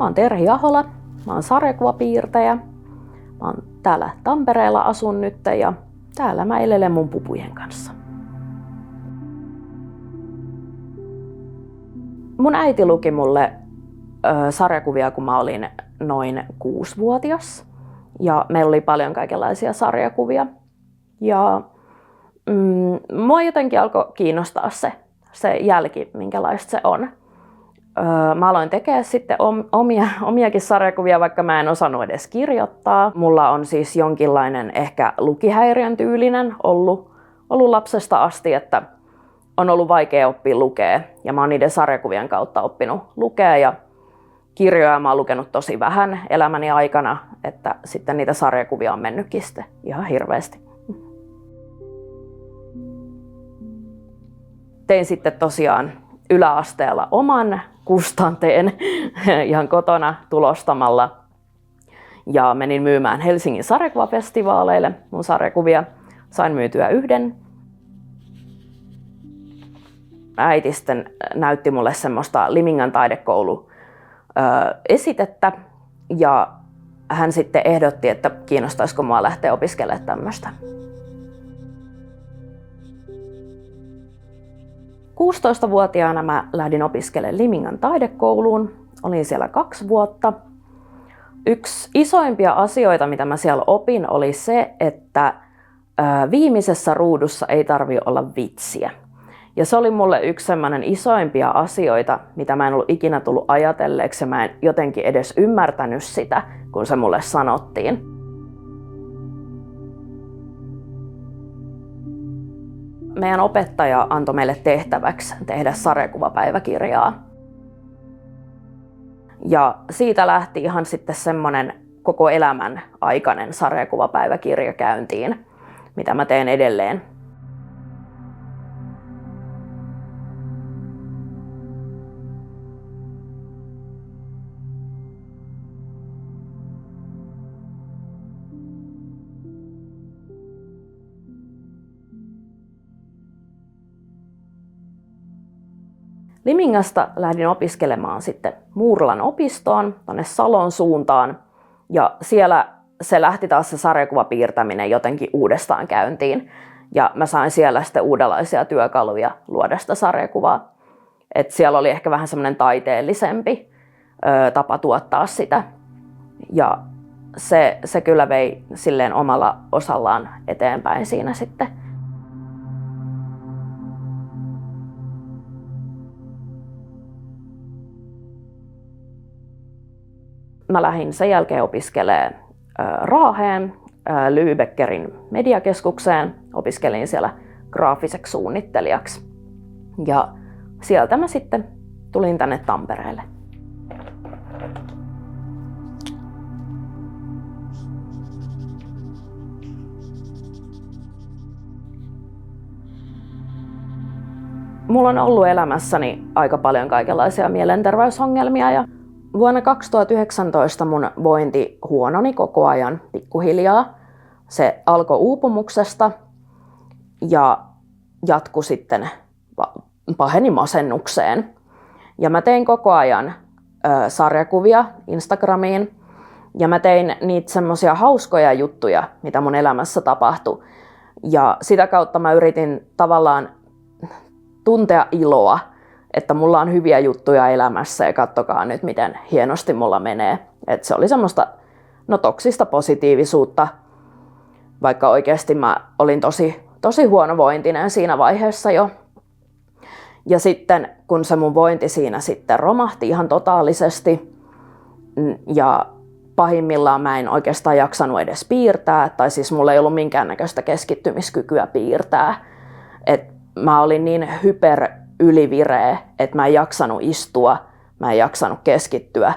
Mä oon Terhi Ahola, mä oon sarjakuvapiirtäjä. Mä oon täällä Tampereella asun nyt ja täällä mä elelen mun pupujen kanssa. Mun äiti luki mulle sarjakuvia, kun mä olin noin 6-vuotias. Ja meillä oli paljon kaikenlaisia sarjakuvia. Ja mua jotenkin alkoi kiinnostaa se jälki, minkälaista se on. Mä aloin tekemään sitten omiakin sarjakuvia, vaikka mä en osannut edes kirjoittaa. Mulla on siis jonkinlainen ehkä lukihäiriön tyylinen ollut lapsesta asti, että on ollut vaikea oppia lukea. Ja mä oon niiden sarjakuvien kautta oppinut lukea ja kirjoja mä oon lukenut tosi vähän elämäni aikana, että sitten niitä sarjakuvia on mennytkin sitten ihan hirveästi. Tein sitten tosiaan yläasteella oman kustanteen ihan kotona tulostamalla ja menin myymään Helsingin sarjakuvafestivaaleille mun sarjakuvia. Sain myytyä 1. Äiti sitten näytti mulle semmoista Limingan taidekoulu esitettä ja hän sitten ehdotti, että kiinnostaisiko mua lähteä opiskelemaan tämmöistä. 16-vuotiaana mä lähdin opiskelemaan Limingan taidekouluun. Olin siellä 2 vuotta. Yksi isoimpia asioita, mitä mä siellä opin, oli se, että viimeisessä ruudussa ei tarvitse olla vitsiä. Ja se oli mulle yksi semmoinen isoimpia asioita, mitä mä en ollut ikinä tullut ajatelleeksi ja mä en jotenkin edes ymmärtänyt sitä, kun se mulle sanottiin. Meidän opettaja antoi meille tehtäväksi tehdä sarjakuvapäiväkirjaa. Ja siitä lähti ihan sitten semmoinen koko elämän aikainen sarjakuvapäiväkirja käyntiin, mitä mä teen edelleen. Limingasta lähdin opiskelemaan sitten Muuralan opistoon tuonne Salon suuntaan ja siellä se lähti taas se sarjakuvapiirtäminen jotenkin uudestaan käyntiin ja mä sain siellä sitten uudenlaisia työkaluja luoda sitä sarjakuvaa. Et siellä oli ehkä vähän semmoinen taiteellisempi tapa tuottaa sitä ja se kyllä vei silleen omalla osallaan eteenpäin siinä sitten. Mä lähdin sen jälkeen opiskelemaan Raaheen, Lübeckerin mediakeskukseen. Opiskelin siellä graafiseksi suunnittelijaksi. Ja sieltä mä sitten tulin tänne Tampereelle. Mulla on ollut elämässäni aika paljon kaikenlaisia mielenterveysongelmia ja vuonna 2019 mun vointi huononi koko ajan pikkuhiljaa. Se alkoi uupumuksesta ja jatkui sitten, paheni masennukseen. Ja mä tein koko ajan sarjakuvia Instagramiin ja mä tein niitä semmosia hauskoja juttuja, mitä mun elämässä tapahtui. Ja sitä kautta mä yritin tavallaan tuntea iloa, että mulla on hyviä juttuja elämässä ja katsokaa nyt, miten hienosti mulla menee. Et se oli semmoista toksista positiivisuutta, vaikka oikeasti mä olin tosi huonovointinen siinä vaiheessa jo. Ja sitten kun se mun vointi siinä sitten romahti ihan totaalisesti ja pahimmillaan mä en oikeastaan jaksanut edes piirtää, tai siis mulla ei ollut minkäännäköistä keskittymiskykyä piirtää. Et mä olin niin ylivireä, että mä en jaksanut istua, mä en jaksanut keskittyä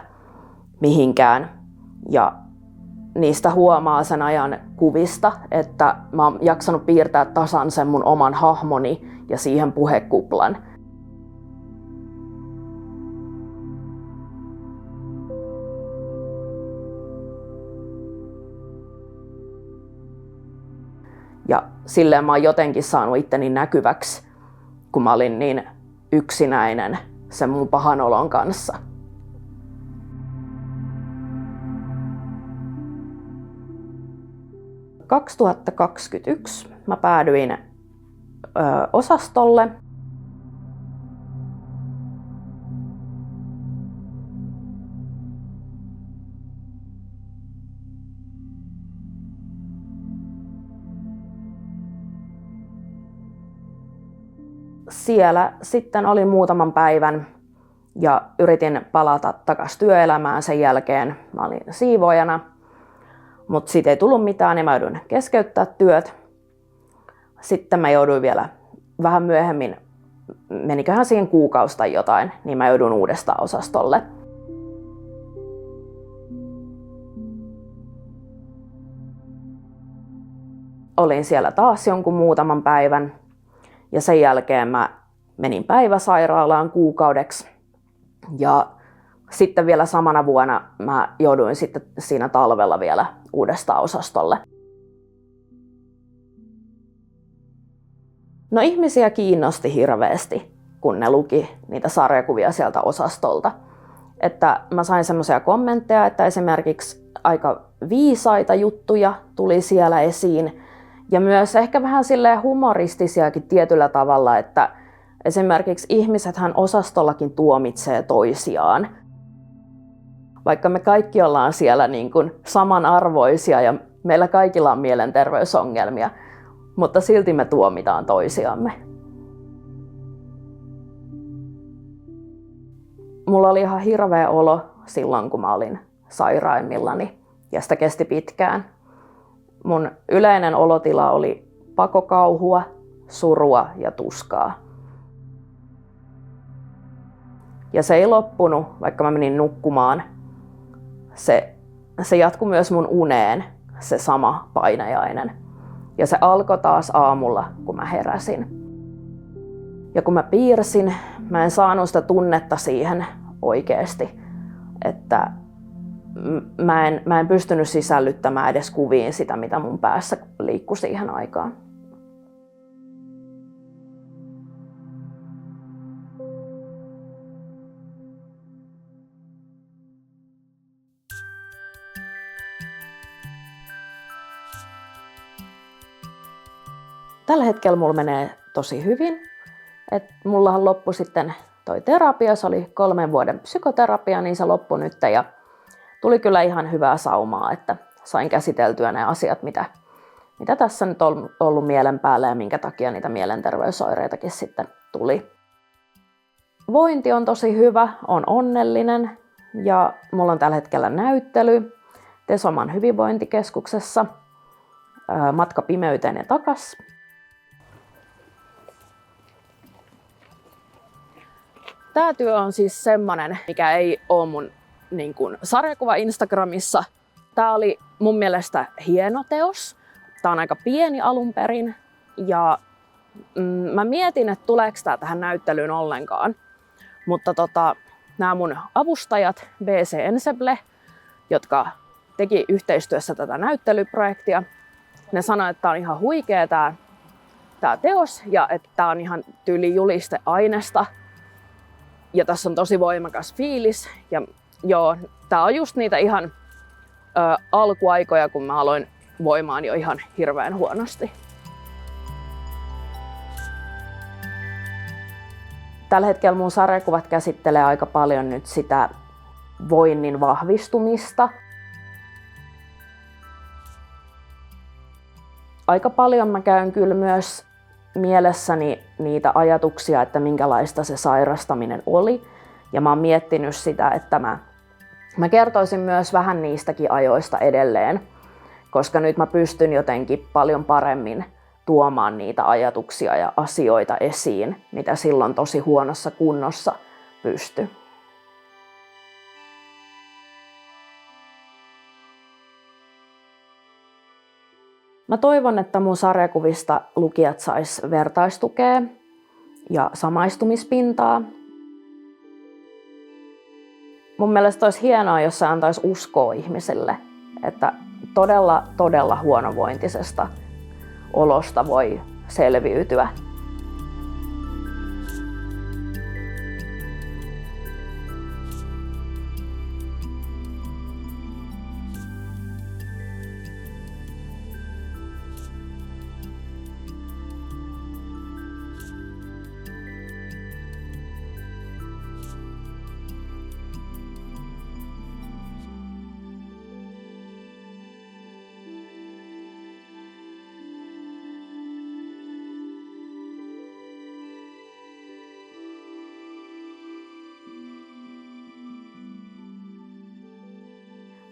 mihinkään. Ja niistä huomaa sen ajan kuvista, että mä oon jaksanut piirtää tasan sen mun oman hahmoni ja siihen puhekuplan. Ja silleen mä oon jotenkin saanut itteni näkyväksi, kun mä olin niin yksinäinen sen mun pahan olon kanssa. 2021 mä päädyin osastolle. Siellä sitten olin muutaman päivän ja yritin palata takaisin työelämään sen jälkeen. Mä olin siivoojana, mutta siitä ei tullut mitään ja mä jouduin keskeyttää työt. Sitten mä jouduin vielä vähän myöhemmin, meniköhän siihen kuukausi tai jotain, niin mä joudun uudestaan osastolle. Olin siellä taas jonkun muutaman päivän ja sen jälkeen mä menin päiväsairaalaan kuukaudeksi. Ja sitten vielä samana vuonna mä jouduin sitten siinä talvella vielä uudestaan osastolle. No ihmisiä kiinnosti hirveästi, kun ne luki niitä sarjakuvia sieltä osastolta. Että mä sain semmoisia kommentteja, että esimerkiksi aika viisaita juttuja tuli siellä esiin. Ja myös ehkä vähän silleen humoristisiakin tietyllä tavalla, että esimerkiksi ihmisethän osastollakin tuomitsee toisiaan. Vaikka me kaikki ollaan siellä niin kuin samanarvoisia ja meillä kaikilla on mielenterveysongelmia, mutta silti me tuomitaan toisiamme. Mulla oli ihan hirveä olo silloin, kun mä olin sairaimmillani ja sitä kesti pitkään. Mun yleinen olotila oli pakokauhua, surua ja tuskaa. Ja se ei loppunut, vaikka mä menin nukkumaan. Se jatkui myös mun uneen, se sama painajainen. Ja se alkoi taas aamulla, kun mä heräsin. Ja kun mä piirsin, mä en saanut sitä tunnetta siihen oikeasti, että mä en pystynyt sisällyttämään edes kuviin sitä, mitä mun päässä liikkui siihen aikaan. Tällä hetkellä mulla menee tosi hyvin. Mullahan loppui sitten toi terapia, se oli 3 vuoden psykoterapia, niin se loppui nyt ja tuli kyllä ihan hyvää saumaa, että sain käsiteltyä ne asiat, mitä tässä nyt on ollut mielen päällä ja minkä takia niitä mielenterveysoireitakin sitten tuli. Vointi on tosi hyvä, on onnellinen ja mulla on tällä hetkellä näyttely Tesoman hyvinvointikeskuksessa, Matka pimeyteen ja takas. Tämä työ on siis semmonen, mikä ei ole mun niin kuin sarjakuva Instagramissa. Tämä oli mun mielestä hieno teos. Tämä on aika pieni alun perin ja mä mietin, että tuleeko tämä tähän näyttelyyn ollenkaan. Mutta nämä mun avustajat BC Ensemble, jotka teki yhteistyössä tätä näyttelyprojektia, ne sanoi, että tämä on ihan huikea tämä teos ja että tämä on ihan tyyli julisteainesta. Ja tässä on tosi voimakas fiilis. Ja joo, tää on just niitä ihan alkuaikoja, kun mä aloin voimaan jo ihan hirveän huonosti. Tällä hetkellä mun sarjakuvat käsittelee aika paljon nyt sitä voinnin vahvistumista. Aika paljon mä käyn kyllä myös mielessäni niitä ajatuksia, että minkälaista se sairastaminen oli. Ja mä oon miettinyt sitä, että mä kertoisin myös vähän niistäkin ajoista edelleen, koska nyt mä pystyn jotenkin paljon paremmin tuomaan niitä ajatuksia ja asioita esiin, mitä silloin tosi huonossa kunnossa pystyi. Mä toivon, että mun sarjakuvista lukijat sais vertaistukea ja samaistumispintaa. Mun mielestä olisi hienoa, jos se antaisi uskoa ihmisille, että todella huonovointisesta olosta voi selviytyä.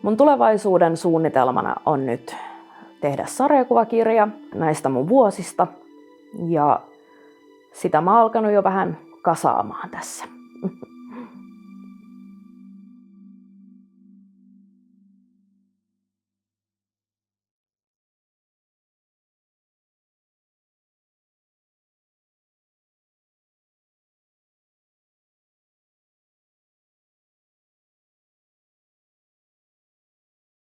Mun tulevaisuuden suunnitelmana on nyt tehdä sarjakuvakirja näistä mun vuosista. Ja sitä mä oon alkanut jo vähän kasaamaan tässä.